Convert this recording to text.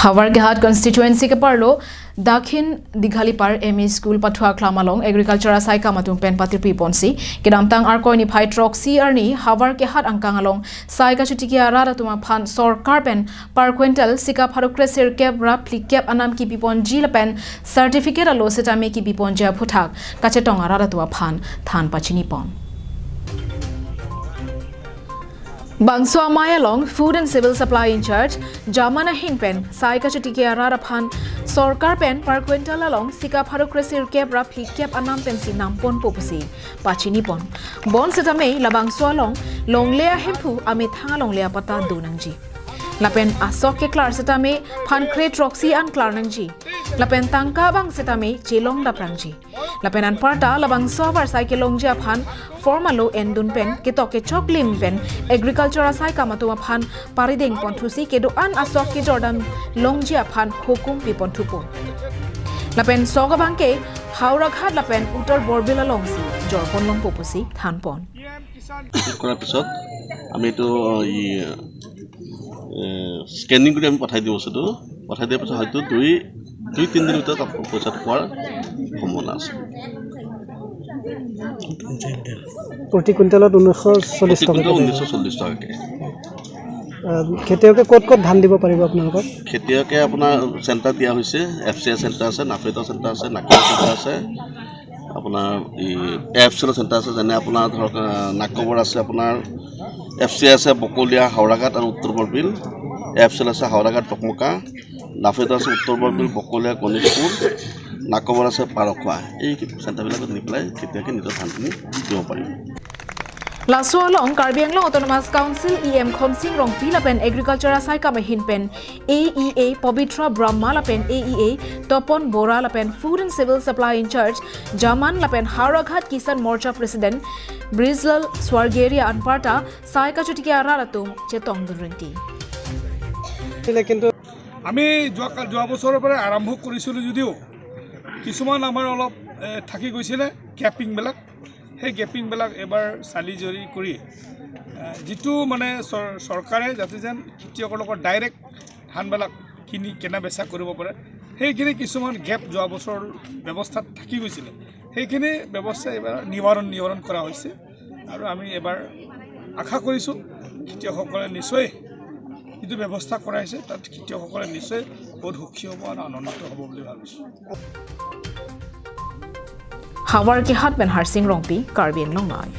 Havarkehat constituency ke parlo Dakhin Dighalipar ME school Pathu Aklam along agriculture asaikam atum pen patir piponsi kedamtang arkoi ni phai troxy arni Havarkehat angkang along saika chutiki arara tuma phan sarkar pen per quintal sika pharokresir kep rapli kep anam ki pipon jil pen certificate alo setame ki pipon ja phuthak kachetong arara tuma phan than pachini pon Bangso Maya Long, Food and Civil Supply in Charge, Jamana Hinpen, Saika Chutiki Arara Phan, Sorkar Pen, per quintal along, Sika Parocresir Kep Rapli Kep Anam Pensi Nampon Popusi, Pachinipon. Bon Setame, Labangso along, Long Lea Hempu, Amitha Long Lea Pata Dunangji. Lapen Asoke Klar Setame, Pan Kre Troxy and Klarnangji. Lapen Tangka Bang Setame, Chilong Daprangji. Lapen and Parta, Labangso Var Saike Phan, Formalo Endun Pen, Kitoke Choklim Pen, Agriculture Asaikam atum phan Pariding Pontusi, Kedo an Asoke Jordan, Longjia Phan, Hokum Pipon Tupo. Lapen Sogabanke, Havarkehat Lapen, Utter Borbila Longsi, Jorpon Long Popusi, Thanpon. আমি তো scanning করে আমি পাঠাই দিও সেটো পাঠাই দিয়াৰ পিছত হয়তো দুই তিন দিন ভিতৰত পইচাটো পোৱাৰ সম্ভাৱনা আছে প্ৰতি কুইণ্টেলত 1940 টকা 1940 টকাকে খেতিয়কে ক'ত ধান দিব পাৰিব আপোনালোকক খেতিয়কে আপোনাৰ চেণ্টাৰ দিয়া হৈছে এফসিএ চেণ্টাৰ আছে নাফেটা চেণ্টাৰ আছে নাকিয়া চেণ্টাৰ আছে আপোনাৰ এফসিএ চেণ্টাৰ আছে যেনে আপোনাৰ ধৰক নাকবৰ আছে আপোনাৰ এফসিএ আছে বকলিয়া হাওড়াঘাট আৰু উত্তৰ বৰবিল এফসিএ আছে হাওড়াঘাট টকমকা নাফেটা আছে উত্তৰ বৰবিল বকলিয়া গণেশপুৰ নাকবৰ আছে পাৰখোৱা এই চেণ্টাৰবিলাকত নি পেলাই খেতিয়কে নিজৰ ধানখিনি দিব পাৰিব Laso along Karbianglo Autonomous Council EM Khonsing Rong Pilapen Agriculture Asaikam Hinpen AEA Pobitra Brahma Lapen AEA Topon Bora Lapen Food and Civil Supply in Charge Jaman Lapen Havarkehat Kisan Morcha President Brizlal Swargeria Anparta Saika Chutiki Araratum Chetong Durenti আমি যোৱা বছৰৰ পৰা আৰম্ভ কৰিছিলো যদিও কিছুমান আমাৰ অলপ থাকি গৈছিল ক্যাপিং বিলাক সেই গেপিং বিলাক এবাৰ চালি জৰি কৰি যেটো মানে চৰকাৰে যাতে যেন খেতিয়কৰ লগত ডাইৰেক্ট ধানবিলাক কিনি কেনা বেচা কৰিব পাৰে সেইখিনি কিছুমান গেপ যোৱা বছৰ ব্যৱস্থাত থাকি গৈছিল সেইখিনি ব্যৱস্থা এবাৰ নিবাৰণ কৰা হৈছে আৰু আমি এবাৰ আশা কৰিছো খেতিয়কসকলে নিশ্চয় ইটো ব্যৱস্থা কৰাইছে তাত খেতিয়কসকলে নিশ্চয় বহুত সুখী হ'ব আৰু আনন্দিত হ'ব বুলি ভাবিছো Havarkehat Ben Harsing Rongpi Karbianglo Live